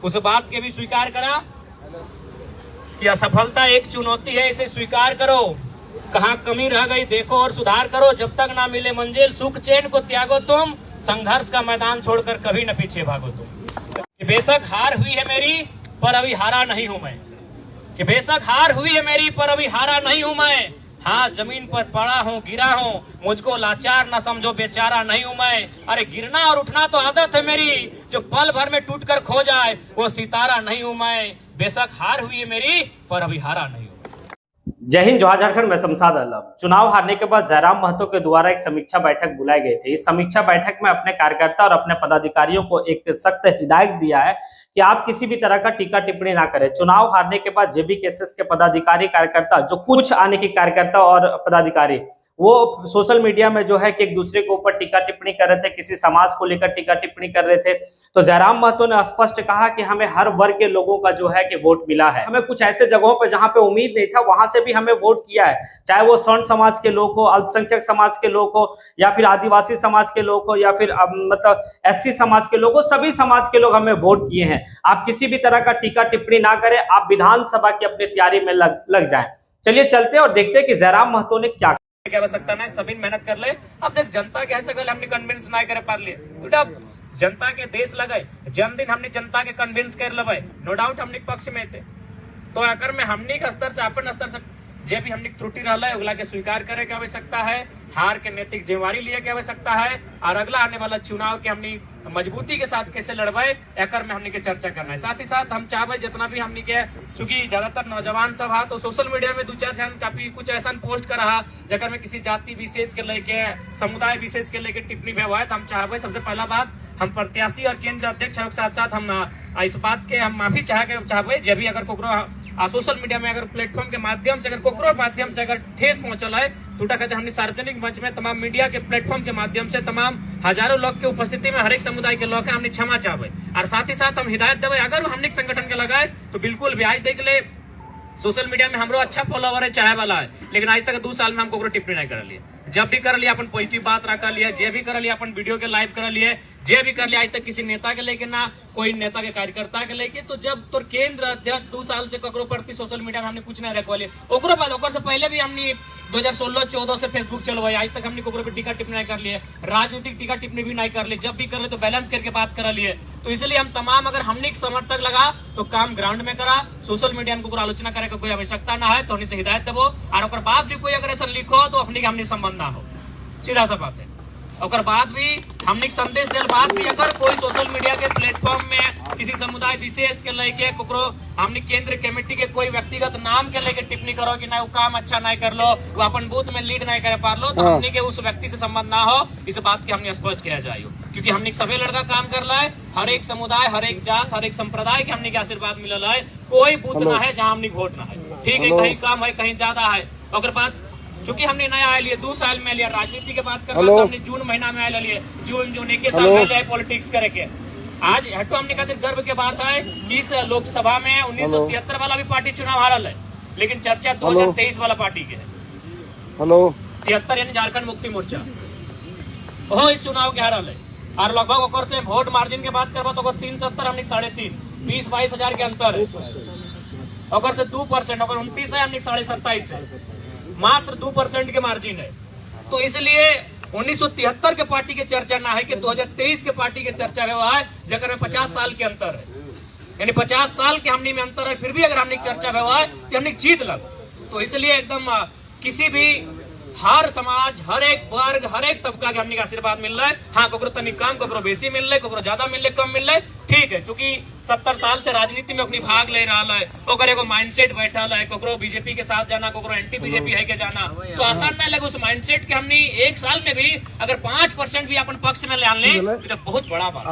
उस बात के भी स्वीकार करा कि असफलता एक चुनौती है, इसे स्वीकार करो। कहाँ कमी रह गई देखो और सुधार करो। जब तक ना मिले मंजिल सुख चैन को त्यागो तुम, संघर्ष का मैदान छोड़कर कभी न पीछे भागो तुम। कि बेशक हार हुई है मेरी पर अभी हारा नहीं हूं मैं, कि बेशक हार हुई है मेरी पर अभी हारा नहीं हूं मैं। हाँ जमीन पर पड़ा हूँ गिरा हूँ, मुझको लाचार न समझो बेचारा नहीं हूं मैं। अरे गिरना और उठना तो आदत है मेरी, जो पल भर में टूट कर खो जाए वो सितारा नहीं हूं मैं। बेशक हार हुई है मेरी पर अभी हारा नहीं हूं। जय हिंद, जोहार झारखंड में शमशाद आलम। चुनाव हारने के बाद जयराम महतो के द्वारा एक समीक्षा बैठक बुलाई गई थी। इस समीक्षा बैठक में अपने कार्यकर्ता और अपने पदाधिकारियों को एक सख्त हिदायत दिया है कि आप किसी भी तरह का टीका टिप्पणी ना करें। चुनाव हारने के बाद जेबी केसेस के पदाधिकारी कार्यकर्ता, जो कुछ आने के कार्यकर्ता और पदाधिकारी, वो सोशल मीडिया में जो है कि एक दूसरे के ऊपर टीका टिप्पणी कर रहे थे, किसी समाज को लेकर टीका टिप्पणी कर रहे थे। तो जयराम महतो ने स्पष्ट कहा कि हमें हर वर्ग के लोगों का जो है कि वोट मिला है। हमें कुछ ऐसे जगहों पर जहां पे उम्मीद नहीं था वहां से भी हमें वोट किया है, चाहे वो स्वर्ण समाज के लोग हो, अल्पसंख्यक समाज के लोग हो, या फिर आदिवासी समाज के लोग हो, या फिर मतलब SC समाज के लोग हो, सभी समाज के लोग हमें वोट किए हैं। आप किसी भी तरह का टीका टिप्पणी ना करें, आप विधानसभा की अपनी तैयारी में लग जाए। चलिए चलते और देखते कि जयराम महतो ने क्या आवश्यकता नहीं, सभी मेहनत कर ले। अब देख जनता के ऐसे हमने कन्विंस ना करे पार लिए तो अब जनता के देश लगे जन्मदिन हमने जनता के कन्विंस कर लेवे, नो डाउट हमने पक्ष में थे। तो अगर में हमने के स्तर से अपन स्तर से जे भी हमने त्रुटि रहा है अगला के स्वीकार करे के आवश्यकता है, हार के नैतिक जिम्मेवारी लिए के आवश्यकता है, और अगला आने वाला चुनाव के हमने मजबूती के साथ कैसे लड़वे एकर में हमने के चर्चा करना है। साथ ही साथ हम चाहे जितना भी हमने के, चूंकि ज्यादातर नौजवान सब है तो सोशल मीडिया में 2-4 जन काफी कुछ ऐसा पोस्ट कर रहा जगह में किसी जाति विशेष के लेके, समुदाय विशेष के लेके टिप्पणी भी हुआ है। तो हम चाहे सबसे पहला बात हम प्रत्याशी और केंद्र अध्यक्ष के साथ साथ हम इस बात के हम माफी चाहे जब भी अगर कोकरो सोशल मीडिया में अगर प्लेटफॉर्म के माध्यम से अगर कोकरो माध्यम से अगर ठेस पहुंचल है तो कहते हमने सार्वजनिक मंच में तमाम मीडिया के प्लेटफॉर्म के माध्यम से तमाम हजारों लोग के उपस्थिति में हर एक समुदाय के लोग हमने क्षमा चाहे। और साथ ही साथ हम हिदायत देवे अगर हमने संगठन के लगाए तो बिल्कुल भी आज देख ले सोशल मीडिया में हमरो अच्छा फॉलोवर है चाहे वाला है, लेकिन आज तक 2 साल में हम कोकरो टिप्पणी नहीं कर लिए। जब भी कर लिया अपन पॉजिटिव बात रखा लिया, जे भी कर लिया अपन वीडियो के लाइव कर लिए, जे भी कर लिया आज तक किसी नेता के लेके ना कोई नेता के कार्यकर्ता के लेके। तो जब तो केंद्र अध्यक्ष 2 साल से ककरो प्रति सोशल मीडिया में हमने कुछ नहीं रखवा लिया, ओकरो बाद ओकर से पहले भी हमने 2016-14 से फेसबुक चलवाई, आज तक हमने कोकरो पे टीका टिप्पणी नहीं कर लिए, राजनीतिक टीका टिप्पणी भी नहीं कर लिए। जब भी कर ले तो बैलेंस करके बात कर लिए। तो इसलिए हम तमाम अगर हमने समर्थक लगा तो काम ग्राउंड में करा, सोशल मीडिया में कोई आलोचना करे का कोई आवश्यकता ना है। तो हमने से हिदायत देवो और ओकर बाद भी कोई अगर ऐसा लिखो तो अपने हमने संबंध ना हो, सीधा सा बात है। और बाद भी हमने संदेश दिल बाद भी अगर कोई सोशल मीडिया के प्लेटफॉर्म में किसी समुदाय विशेष के लेके कोकरो हमने केंद्र कमेटी के कोई व्यक्तिगत नाम के लेके टिप्पणी करो कि ना वो काम अच्छा नहीं कर लो, वो अपन बूथ में लीड नहीं कर पा लो, तो हमने के उस व्यक्ति से संबंध ना हो, इस बात की हमने स्पष्ट किया जाए। क्योंकि हमने सभी लड़का काम कर रहा है, हर एक समुदाय, हर एक जात, हर एक संप्रदाय के हमने के आशीर्वाद मिलल है। कोई बूथ ना है जहाँ हमने वोट ना है, ठीक है, कहीं कम है कहीं ज्यादा है। और बाद चूंकि हमने नया आया लिए 2 साल में लिया, राजनीति के बात करना तो हमने जून महीना में आया लिए, जून 1 साल में लिया पॉलिटिक्स करे के। आज हटो हमने खातिर गर्व के बात है कि इस लोकसभा में 1973 वाला भी पार्टी चुनाव हारल है, लेकिन चर्चा 2023 वाला पार्टी के है। 73 यानी झारखंड मुक्ति मोर्चा वो इस चुनाव के हारल है। और लगभग ओकर से वोट मार्जिन के बात करबा तो 370 हमने 3.5 20-22 हजार के अंतर है। ओकर से 2% ओकर 29 है, हमने 27.5 है, मात्र 2% के मार्जिन है। तो इसलिए 1973 के पार्टी के चर्चा ना है कि 2023 के पार्टी के चर्चा हुआ है, जगह में 50 साल के अंतर है, यानी 50 साल के हमने में अंतर है। फिर भी अगर हमने चर्चा हुआ है तो हमने जीत लग। तो इसलिए एकदम किसी भी हर समाज, हर एक वर्ग, हर एक तबका के हमने का आशीर्वाद मिल रहा है। हाँ ककरो तनिक कम, ककरो बेसी मिल रहा है, ककरो ज्यादा मिल रहा है, कम मिल रहा है, ठीक है। चूंकि 70 साल से राजनीति में अपनी भाग ले रहा है, ओकर एगो माइंडसेट बैठल है, ककरो बीजेपी के साथ जाना, ककरो एंटी बीजेपी है के जाना, तो आसान नहीं लगे। उस माइंडसेट के हमने 1 साल में भी अगर 5% भी अपन पक्ष में ले ले तो बहुत बड़ा बात।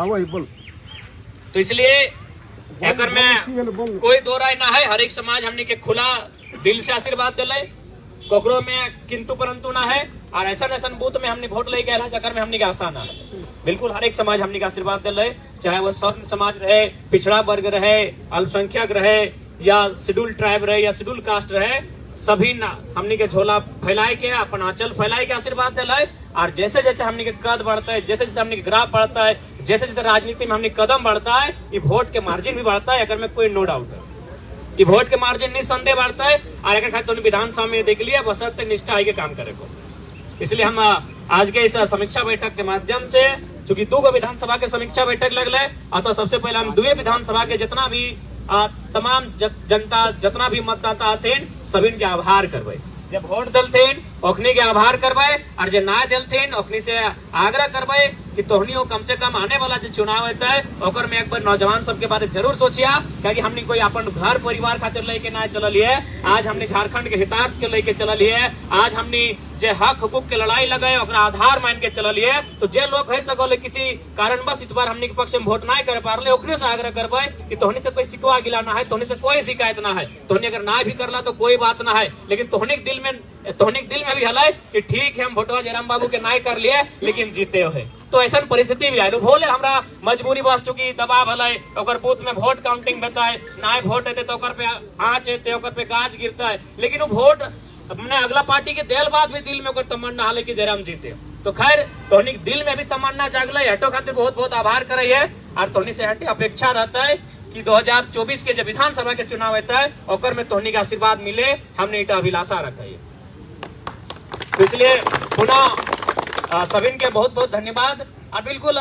तो इसलिए अगर में कोई दो राय ना है, हर एक समाज हमने के खुला दिल से आशीर्वाद दिले, कोकरो में किंतु परंतु ना है। और ऐसा बूथ में हमने वोट लेके आना जगह में हमने का आसान है। बिल्कुल हर एक समाज हमने का आशीर्वाद दिल रहे, चाहे वह स्वर्ण समाज रहे, पिछड़ा वर्ग रहे, अल्पसंख्यक रहे, या शेड्यूल ट्राइब रहे, या शेड्यूल कास्ट रहे, सभी ना हमने के झोला फैलाए के, अपन आंचल फैलाए के आशीर्वाद दिल है। और जैसे जैसे हमने के कद बढ़ता है, जैसे जैसे हमने के ग्राफ बढ़ता है, जैसे जैसे राजनीति में हमने कदम बढ़ता है, ये वोट के मार्जिन भी बढ़ता है, अगर में कोई नो डाउट है। ये वोट के मार्जिन निस्संदेह बढ़ता है। और अगर खाली तो विधानसभा में देख लिया बसंत निष्ठा आगे काम करे को। इसलिए हम आज के इस समीक्षा बैठक के माध्यम से, चूंकि 2 विधानसभा के समीक्षा बैठक लगल है, अतः सबसे पहले हम 2 विधानसभा के जितना भी तमाम जनता, जितना भी मतदाता आते सभी के आभार करबे। जब वोट दलथिन ओखनी के आभार करबे, और जो ना दलथिन ओखनी से आग्रह करबे कि तोहनी कम से कम आने वाला जो चुनाव होता है ओकर में एक बार नौजवान सबके बारे जरूर सोचिया, क्योंकि हमने कोई अपन घर परिवार खातिर लेके ना चलल है। आज हमने झारखंड के हितार्थ के लेके चलल है। आज हमने जे हक हुकूक के लड़ाई लगे ओकरा आधार मान के चलल है। तो जे लोग है सगल किसी कारणवश इस बार हमने के पक्ष में वोट ना कर पा रहे, ओकरे से आग्रह करबे कि तोहनी से कोई शिकवा गिला ना है, तोहनी से कोई शिकायत ना है। तोहनी अगर ना भी करला तो कोई बात ना है, लेकिन तोहनी के दिल में भी हल कि ठीक है हम वोटवा जयराम बाबू के ना कर लिए लेकिन जीते हो है। तो ऐसा परिस्थिति भी आये भोले हमरा मजबूरी बस चुकी दबाव हल ओकर बूथ में वोट काउंटिंग बताए ना वोट हेते तो ओकर पे आँच हेते, ओकर पे गाज गिरता है, लेकिन वो वोट अपने अगला पार्टी के देल बाद भी दिल में ओकर तमन्ना हल कि जयराम जीते। तो खैर तोहनी दिल में भी तमन्ना जागल है, हटो खातिर बहुत बहुत आभार करे है। और तोहनी से हटे अपेक्षा रहता है कि 2024 के जब विधानसभा के चुनाव होता है ओकर में तोहनी का आशीर्वाद मिले, हमने इटा अभिलाषा रखा है। तो इसलिए पुनः सभी के बहुत बहुत धन्यवाद। और बिल्कुल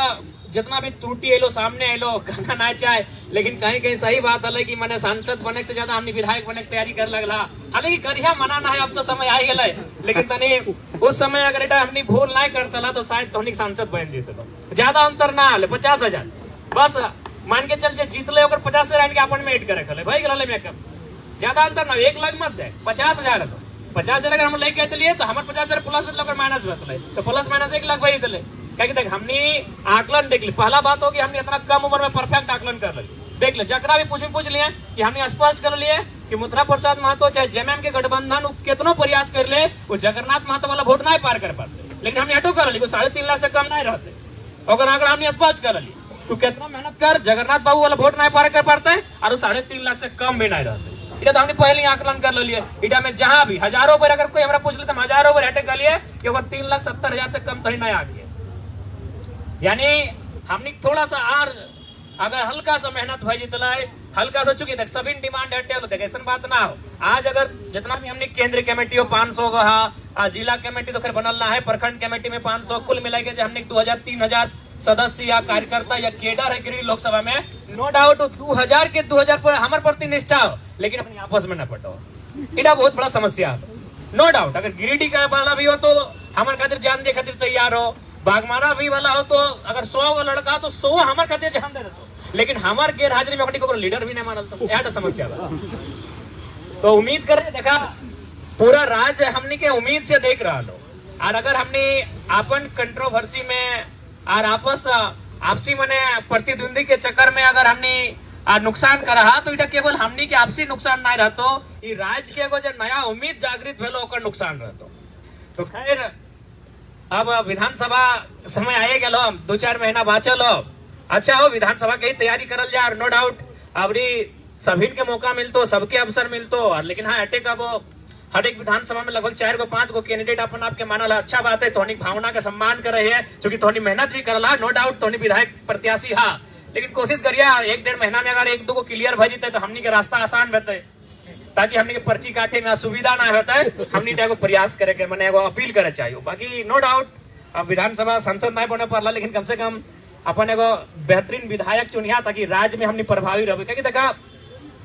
जितना भी त्रुटि एलो सामने एलो कहना ना चाहे, लेकिन कहीं कहीं सही बात है कि मैंने सांसद बने से ज्यादा हमने विधायक बने की तैयारी कर लगला। हालांकि करिया मना ना है, अब तो समय आ गया, लेकिन तनी उस समय अगर एटा हमने भूल नहीं करता तो शायद तोहनी सांसद बन जीते। ज्यादा अंतर ना आले, 50,000 बस मान के चल जीतले ओकर 50 से के अपन में ऐड करे खले भाई गले मेकअप, ज्यादा अंतर ना 1 लाख मत दे 50,000 50 अगर हम लेके आते तो हमारे 50 प्लस मतलब माइनस बतले तो प्लस माइनस 1 लाख वही चले। क्या देख हमने आकलन देख ली, पहला बात हो कि हमने इतना कम उम्र में परफेक्ट आकलन कर ली। देख ले जकरा भी पूछ लिए कि हमने स्पष्ट कर लिए कि मुद्रा प्रसाद महतो चाहे जेएमएम के गठबंधन कितनो प्रयास कर ले वो जगन्नाथ महतो वाला वोट नहीं पार कर पाते, लेकिन हमने हटो कर ली 3.5 लाख से कम नहीं रहते। अगर आंकड़ा हमने स्पष्ट कर ली तो कितना मेहनत कर जगन्नाथ बाबू वाला वोट नहीं पार कर पाते और 3.5 लाख से कम भी नहीं रहते। इधर तो हमने पहले ही आकलन कर लिए। इधर में जहां भी हजारों पर अगर कोई हमरा पूछ ले तो हजारों पर हटे कर लिए कि अगर 3,70,000 से कम तो ही नहीं आके, यानी हमने थोड़ा सा और अगर हल्का सा मेहनत भाई जितला है हल्का सा चुकी देख सभी डिमांड हटे तो देख ऐसा बात ना हो। आज अगर जितना भी हमने केंद्रीय कमेटी हो 500 का जिला कमेटी तो खैर बनल ना है, प्रखंड कमेटी में 500 कुल मिला के हमने 2,000-3,000 सदस्य या कार्यकर्ता या केडर है गिरिडीह लोकसभा में, नो डाउट 2000 के 2000 पर हमारे प्रति निष्ठा हो, लेकिन अपनी आपस में न पटो, इटा बहुत बड़ा समस्या है। नो डाउट अगर गिरिडीह का वाला भी हो तो हमारे खातिर जान दे खातिर तैयार हो, बागमारा भी वाला हो तो अगर 100 का लड़का तो 100 हमारे खातिर जान दे देते, लेकिन हमारे गैर हाजिरी में अपनी को लीडर भी नहीं मानल तो यह समस्या है। तो उम्मीद करें देखा पूरा राज्य हमने के उम्मीद से देख रहा लो, और अगर हमने अपन कंट्रोवर्सी में और आपसी मने प्रतिद्वंदी के चक्कर में अगर हमने नुकसान कर रहा तो इटा केवल हमने के आपसी नुकसान नहीं रहतो, ये राज्य के एगो जो नया उम्मीद जागृत भेलो ओकर नुकसान रहतो। तो खैर अब विधानसभा समय आए गलो, 2-4 महीना बाँचल हो, अच्छा हो विधानसभा की तैयारी करल जाए। नो डाउट अबरी सभी के मौका मिलतो, सबके अवसर मिलतो, लेकिन हाँ हटे का वो हर एक विधानसभा में लगभग 4-5 को कैंडिडेट अपन आपके मानल है, अच्छा बात है। तोहनी भावना का सम्मान कर रहे हैं क्योंकि तोहनी मेहनत भी करला, नो डाउट तोहनी विधायक प्रत्याशी हा, लेकिन कोशिश करिए 1-1.5 महीना में अगर 1-2 को क्लियर भर जीते तो हमनी के रास्ता आसान रहते, ताकि हमनी के पर्ची काटे में असुविधा ना होता है। हमनी एगो प्रयास करे के मैंने एगो अपील करे चाहिए। बाकी नो डाउट अब विधानसभा सांसद नहीं बने पाला, लेकिन कम से कम अपन एगो बेहतरीन विधायक चुनिया ताकि राज्य में हमनी प्रभावी रहे। क्योंकि देखा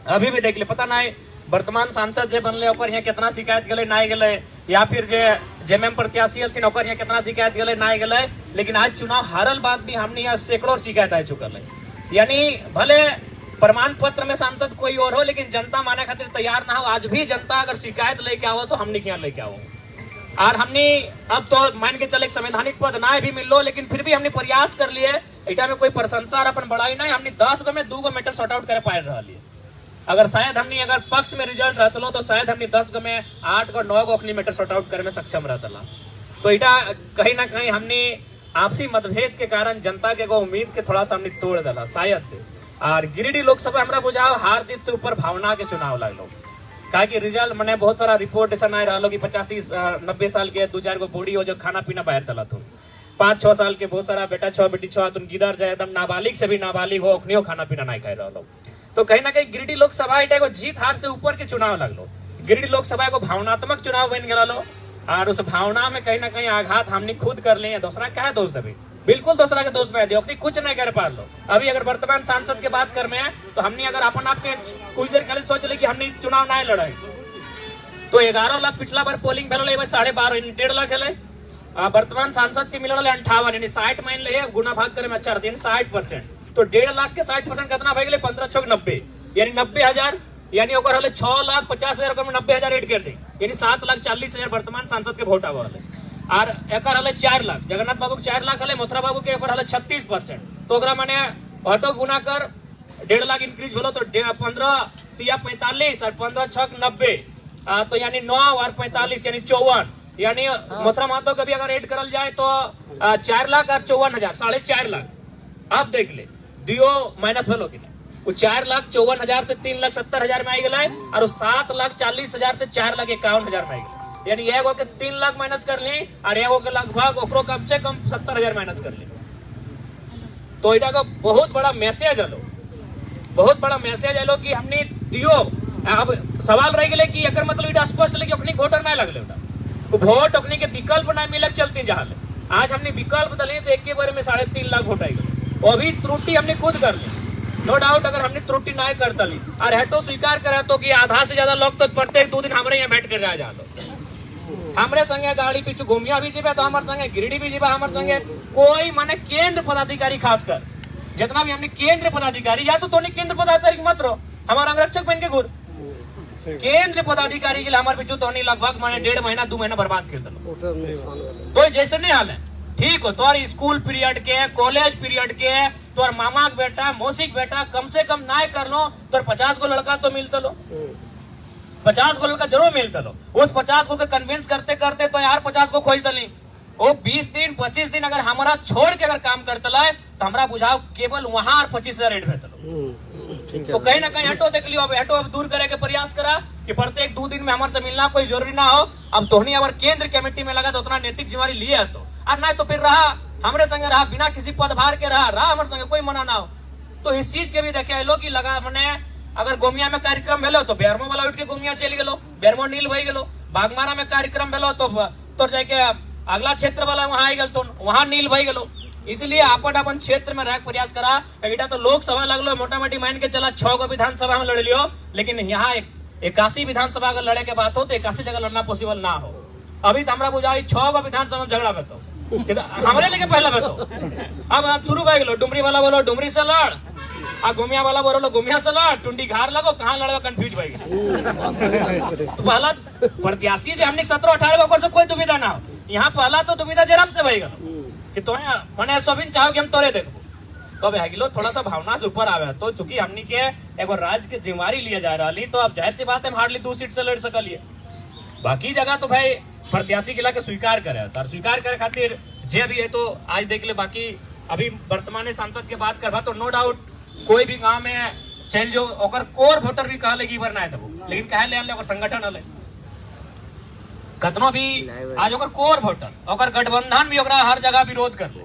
अभी भी देख ले पता नहीं वर्तमान सांसद जे बनले ओकर यहाँ कितना शिकायत गले नहीं गले, या फिर जे जेएमएम प्रत्याशी हथिन ओकर यहाँ कितना शिकायत गले नहीं गले, लेकिन आज चुनाव हारल बाद भी हमने यहाँ सैकड़ों शिकायत आ चुकल है। यानी भले प्रमाण पत्र में सांसद कोई और हो, लेकिन जनता माने खातिर तैयार ना हो। आज भी जनता अगर शिकायत लेके आओ तो हमने यहाँ लेके आओ, और हमने अब तो मान के चले संवैधानिक पद ना भी मिल लो, लेकिन फिर भी हमने प्रयास कर लिए। इटा में कोई प्रशंसा और अपन बड़ाई नहीं, हमने 10 गो में 2 गो मैटर सॉर्ट आउट करे पाए रहा लिए। अगर शायद हमने अगर पक्ष में रिजल्ट रहता लो तो शायद हमने 10 गो में 8 गो 9 गो अपनी मैटर सॉर्ट आउट करे में सक्षम रहता। तो इटा कहीं ना कहीं हमने आपसी मतभेद के कारण जनता के उम्मीद के थोड़ा सा हमने तोड़ दिला शायद। और गिरिडीह लोकसभा हमारा बुझाओ हार जीत से ऊपर भावना के चुनाव लगलो, कहा कि रिजल्ट मैंने बहुत सारा रिपोर्ट ऐसा नहीं रहा कि 85-90 साल के 2-4 को बूढ़ी हो जो खाना पीना बाहर तला तुम 5-6 साल के बहुत सारा बेटा 6 बेटी 6 तुम किधर जाए एकदम नाबालिग से भी नाबालिग हो अखनियो खाना पीना नहीं खा रहा। तो कहीं ना कहीं गिरिडीह लोकसभा एगो जीत हार से ऊपर के चुनाव लगलो। गिरिडीह लोकसभा को भावनात्मक चुनाव बन गया लो और उस भावना में कहीं ना कहीं आघात हमने खुद कर लिए। दूसरा क्या दोष देवे, बिल्कुल दूसरा के दोष नहीं दियो, कुछ नहीं कर पा लो। अभी अगर वर्तमान सांसद के बात कर में तो हमने अगर अपन आप के कुछ देर पहले सोच ले कि हमने चुनाव नहीं लड़ाई तो 11 लाख पिछला बार पोलिंग भेल 12.5 1.5 लाख है। वर्तमान सांसद के मिलल 58 यानी 60 मान ले गुना भाग करे में अच्छा रहते 60%। तो 1.5 लाख के 60% कितना भाग 15×6 यानी 90,000 यानी 6,50,000 में 90,000 ऐड कर दी यानी 7,40,000 वर्तमान सांसद के वोट आवा और एक 4 लाख जगन्नाथ बाबू के 4 लाख मथुरा बाबू के 36%। तो माने ऑटो गुना कर 1.5 लाख इंक्रीज भेलो तो 15×3 = 45 और 15×6 = 90 तो यानी 9 और 45 यानी 54 यानी मथुरा मातो कभी अगर ऐड करल जाए तो 4 लाख और 54,000 4.5 लाख। अब देख ले दियो माइनस भेलो कि वो 4,54,000 से 3,70,000 में आई गए और 7,40,000 से 4,51,000 में आई गए यानी एगो के 3 लाख माइनस कर ली और एगो के लगभग ओकरो कम से कम 70,000 माइनस कर ली। तो इटा का बहुत बड़ा मैसेज हलो, बहुत बड़ा मैसेज हलो कि हमने दियो। अब सवाल रह गए कि एकर मतलब इटा स्पष्ट ले कि अपनी वोटर नहीं लगले वोट अपने के विकल्प नहीं मिले चलती जहां आज हमने विकल्प दली तो एक बार में 3.5 लाख वोट आई गए। वो भी त्रुटि हमने खुद कर ली, नो डाउट। अगर हमने त्रुटि नहीं करता ली और हेटो स्वीकार करे तो कि आधा से ज्यादा लोग तो प्रत्येक 2 दिन हमारे यहाँ बैठ कर जा हमरे संगे गाड़ी पीछू घूमिया भी जीवे तो हमारे संगे गिरिडीह भी जीवा हमारे संगे कोई माने केंद्र पदाधिकारी खासकर जितना भी हमने केंद्र पदाधिकारी या तो केंद्र पदाधिकारी मत रहो हमारा अंगरक्षक बन के घूर केंद्र पदाधिकारी के लिए हमारे पीछू तो लगभग माने 1.5 महीना 2 महीना बर्बाद कर दो। तो जैसे नहीं हाल है ठीक हो तो स्कूल पीरियड के कॉलेज पीरियड के तोर मामा के बेटा मौसी के बेटा कम से कम ना कर लो तो 50 गो लड़का तो मिलता लो 50 गो लड़का जरूर मिलता लो। उस 50 गो के कन्विंस करते करते तो यार 50 को खोज दली वो 20 दिन 25 दिन अगर हमारा छोड़ के अगर काम करता है तो हमारा बुझाओ केवल वहां 25,000 रेट भेजता तो कहीं ना कहीं हटो देख लियो। अब हटो अब दूर करे के प्रयास करा कि प्रत्येक 2 दिन में हमारे से मिलना कोई जरूरी ना हो। अब तोहनी अगर केंद्र कमेटी में लगा तो उतना नैतिक जिम्मेवारी लिए तो और नहीं तो फिर रहा हमरे संगे रहा बिना किसी पदभार के रहा हमारे संगे कोई मना ना हो। तो इस चीज के भी देखे लो कि लगा मैंने अगर गोमिया में कार्यक्रम भेलो तो बेरमो वाला उठ के गोमिया चल गेलो बेरमो नील भई गेलो। बागमारा में कार्यक्रम भेलो तो जाके अगला क्षेत्र वाला वहां आई गल तो वहां नील भई गेलो। इसलिए अपन क्षेत्र में रह प्रयास करा। एटा तो लोकसभा लगलो मोटा मोटी मान के चला 6 गो विधानसभा में लड़ लियो लेकिन यहाँ 81 विधानसभा अगर लड़े के बात हो तो 81 जगह लड़ना पॉसिबल ना हो। अभी तो हमारा बुझाई 6 गो विधानसभा में झगड़ा बेतो हमारे लेके पहला बेतो। अब आज शुरू भई गेलो डुमरी वाला बोलो डुमरी से लड़ आ गोमिया वाला बोलो गोमिया से लड़ टुंडी घार लगो कहां लड़वा कंफ्यूज भई गेलो। तो पहला प्रत्याशी जे हमने 17-18 गो से कोई दुविधा ना हो। यहाँ पहला तो दुविधा जरम से भई गेलो कि तो मने सबिन चाहो कि हम तोरे देखो तो अब है थोड़ा सा भावना से ऊपर आवे। तो चूंकि हमनी के एगो राज्य के जिम्मेवारी लिया जा रही तो अब जाहिर सी बात है हार्डली 2 सीट से लड़ सकलिए। बाकी जगह तो भाई प्रत्याशी के लाके स्वीकार करे और स्वीकार करे खातिर जे भी है तो आज देख ले। बाकी अभी वर्तमान सांसद के बात करवा तो नो डाउट कोई भी गांव में चल जो ओकर कोर वोटर भी कहले कि बार ना देबो लेकिन कहे ले ओकर संगठन हले कतनो भी आज ओकर कोर वोटर ओकर गठबंधन भी ओकरा हर जगह विरोध कर ले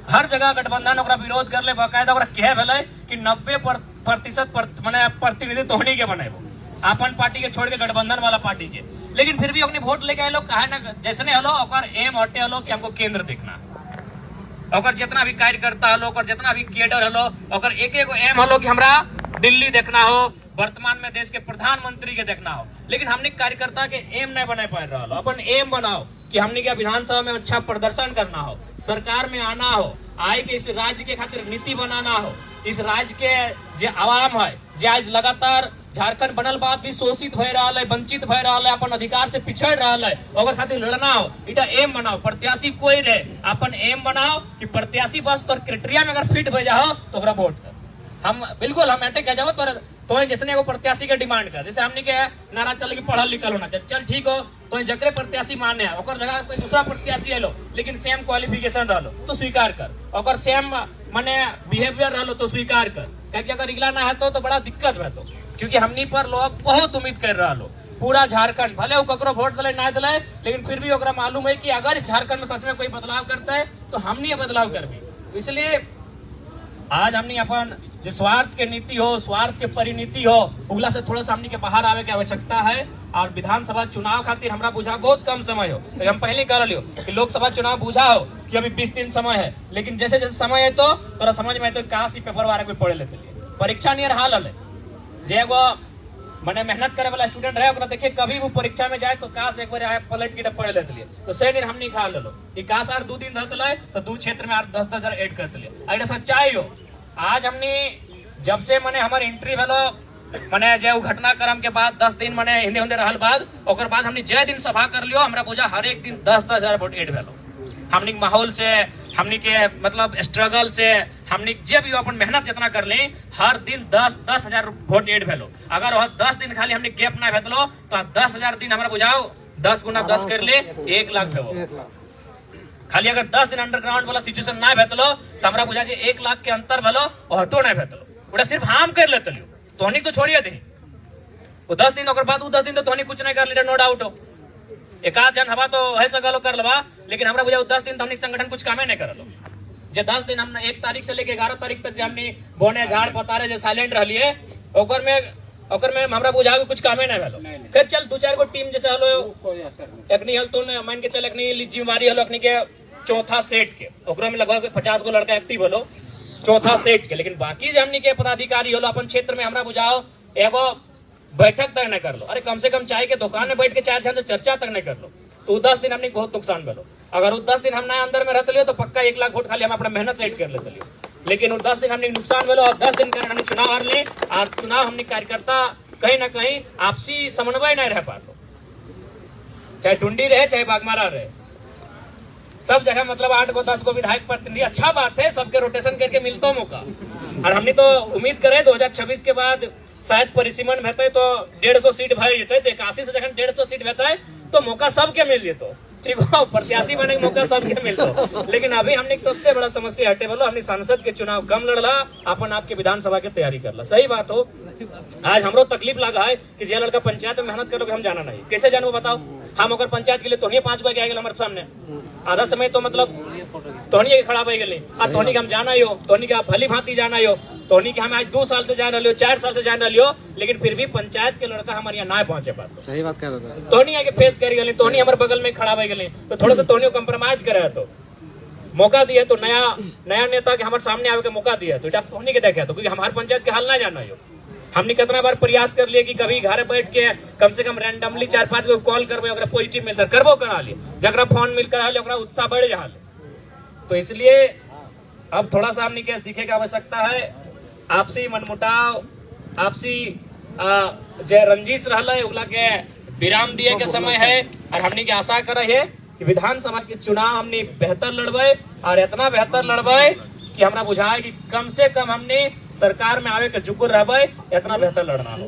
हर जगह गठबंधन ओकरा विरोध कर ले। बाकायदा ओकरा कहे भेले कि 90% माने प्रतिनिधि तोहनी के बनेबो अपन पार्टी के छोड़ के गठबंधन वाला पार्टी के। लेकिन फिर भी अपने वोट लेके आए लोग कहे ना जैसे हलो ओकर एम हटे हलो कि हमको केंद्र देखना ओकर जितना भी कार्यकर्ता हलो ओकर जितना भी कैडर हलो ओकर एक एम हलो कि हमरा दिल्ली देखना हो वर्तमान में देश के प्रधानमंत्री के देखना हो। लेकिन हमने कार्यकर्ता के एम नहीं बना पा रहा हो। अपन एम बनाओ कि हमने क्या विधानसभा में अच्छा प्रदर्शन करना हो सरकार में आना हो आए के इस राज्य के खातिर नीति बनाना हो इस राज्य के जे आवाम है जे आज लगातार झारखंड बनल बाद भी शोषित भय रहा है वंचित भय रहा है अपन अधिकार से पिछड़ रहा है ओकर खातिर लड़ना हो इटा एम बनाओ। प्रत्याशी कोई रहे अपन एम बनाओ कि प्रत्याशी बस तोर क्राइटेरिया में अगर फिट भय जाओ तो ओकरा वोट कर हम बिल्कुल हम अटैक कह जाओ तो जैसे वो प्रत्याशी के डिमांड कर जैसे हमने के नारा चल कि पढ़ल लिखल होना चाहिए चल ठीक हो तो जकरे प्रत्याशी माने है ओकर जगह कोई दूसरा प्रत्याशी लो लेकिन सेम क्वालिफिकेशन रहो तो स्वीकार कर ओकर सेम माने बिहेवियर रहो तो स्वीकार कर क्योंकि अगर इगला ना है तो बड़ा दिक्कत है। तो क्योंकि हमनी पर लोग बहुत उम्मीद कर रहा लो। पूरा झारखंड भले वो ककरो वोट दिले ना दिले, लेकिन फिर भी ओकरा मालूम है कि अगर इस झारखंड में सच में कोई बदलाव करता है तो हमनी ये बदलाव कर भी। इसलिए आज हमनी अपन जो स्वार्थ के नीति हो, स्वार्थ के परिनीति हो, उगला से थोड़ा सा हमनी के बाहर आवे की आवश्यकता है। और विधानसभा चुनाव खातिर हमरा बुझा बहुत कम समय हो, तो हम पहले कह लियो कि लोकसभा चुनाव बुझा हो कि अभी 20 दिन समय है, लेकिन जैसे जैसे समय है तो तोरा समझ में तो काश पेपर वाले कोई पढ़े लेते परीक्षा नहीं हाल है। जे वो मैंने मेहनत करे वाला स्टूडेंट रहे ओकरा देखिए कभी वो परीक्षा में जाए तो काश एक बार पलट के पढ़ लेते लिए, तो से दिन हमनी खा लो कि काश आर 2 दिन रहते लाए तो 2 क्षेत्र में 10-10 हजार ऐड करते लिए। अगर सच्चाई हो आज हमनी जब से मैंने हमारे एंट्री भेलो मैंने जो घटनाक्रम के बाद 10 दिन मैंने हिंदे हिंदे रहल बाद ओकर बाद हमनी जय दिन सभा कर लियो, हमरा बुझा हर एक दिन 10-10 हजार वोट ऐड भेलो। हमनी माहौल से, हमनी के मतलब स्ट्रगल से, हमनी जे भी अपन मेहनत जितना कर ले हर दिन 10-10 हजार वोट ऐड भेलो। अगर वह 10 दिन खाली हमने गैप ना भेटलो तो 10 हजार दिन हमरा बुझाओ 10 गुना 10 कर ले 1 लाख भेबो। खाली अगर 10 दिन अंडरग्राउंड वाला सिचुएशन ना भेटलो तो हमरा बुझा जे 1 लाख के अंतर भेलो और हटो ना भेटलो। ओटा सिर्फ हम कर लेते लियो, तोहनी तो छोड़िए दे वो 10 दिन ओकर बाद वो 10 दिन तो तोहनी कुछ नहीं कर ले, नो डाउट हो। एक आध जन हवा तो ऐसा गलो कर लबा, लेकिन हमरा बुझा 10 दिन तो हमनी संगठन कुछ कामे नहीं करलो। जे 10 दिन हमने 1 तारीख से लेके 11 तारीख तक हमनी बोने झाड़ पतारे जे साइलेंट रहलिए ओकर में हमरा बुझा कुछ कामे नहीं भेलो। फिर चल 2-4 गो टीम जैसे हलो एकनी हल तो मान के चल एकनी जिम्मेवारी हलो एकनी के चौथा सेट के ओकरा में लगभग 50 गो लड़का एक्टिव हलो चौथा सेट के, लेकिन बाकी जे हमनी के पदाधिकारी हलो अपन क्षेत्र में हमरा बुझाओ एगो बैठक तक नहीं कर लो। अरे कम से कम चाय के दुकान में बैठ के 4 जन से चर्चा तक नहीं कर लो तो 10 दिन हमने बहुत नुकसान भेलो। अगर वो 10 दिन हम ना अंदर में रहते लियो तो पक्का 1 लाख वोट खाली हम अपना मेहनत से ऐड कर लेते लियो, लेकिन वो 10 दिन हमने नुकसान भेलो और 10 दिन कर हमने चुनाव हार ले और चुनाव हमने कार्यकर्ता कहीं ना कहीं आपसी समन्वय नहीं रह पा लो, चाहे टुंडी रहे चाहे बागमारा रहे, सब जगह मतलब 8 गो 10 गो विधायक प्रतिनिधि। अच्छा बात है, सबके रोटेशन करके मिलता मौका। और हमने तो उम्मीद करे 2026 के बाद शायद परिसीमन भेटे तो 150 सीट भर जेते, तो 81 से जखन 150 सीट भेटे तो मौका सबके मिल जेतो, ठीक हो, प्रत्याशी बने के मौका सबके मिलतो। लेकिन अभी हमने सबसे बड़ा समस्या हटे बोलो हमने सांसद के चुनाव कम लड़ला, अपन आपके विधानसभा की तैयारी करला। सही बात हो, आज हमरो तकलीफ लगा है कि जे लड़का पंचायत में मेहनत करोगे हम जाना नहीं, कैसे जानू बताओ। हम अगर पंचायत के लिए तोहनी 5 बार गए हमारे सामने आधा समय तो मतलब तोहनी के खड़ा हो गए और तोहनी के हम जाना हो, तोहनी के आप भली भांति जाना हो, तोहनी के हम आज 2 साल से जान रही हो, 4 साल से जान रही हो, लेकिन फिर भी पंचायत के लड़का हमारे यहाँ ना पहुंचे पाते। सही बात कह रहा था। तोहनी आगे फेस कर गए, तोहनी हमारे बगल में खड़ा हो गए तो थोड़ा सा तोहनी कंप्रोमाइज करे तो मौका दिए तो नया नेता के हमारे सामने आवे के मौका दिया तो तोहनी के देखे तो, क्योंकि हमारे पंचायत के हाल ना जाना हो। हमने कितना बार प्रयास कर लिए कि कभी घर बैठ के कम से कम रैंडमली 4-5 को कॉल करबे, अगर पॉजिटिव मिलता करबो करा लिए, जगरा फोन मिल करा ले ओकरा उत्साह बढ़ जा। तो इसलिए अब थोड़ा सा हमने क्या सीखे की आवश्यकता है, आपसी मनमुटाव, आपसी जे रंजिश रहला है उगला के विराम दिए के समय है। और हमने की आशा करे है कि विधानसभा के चुनाव हमने बेहतर लड़बे और इतना बेहतर लड़बे कि हमरा बुझाए कि कम से कम हमने सरकार में आवे के जुकुर रहबे, इतना बेहतर लड़ना हो।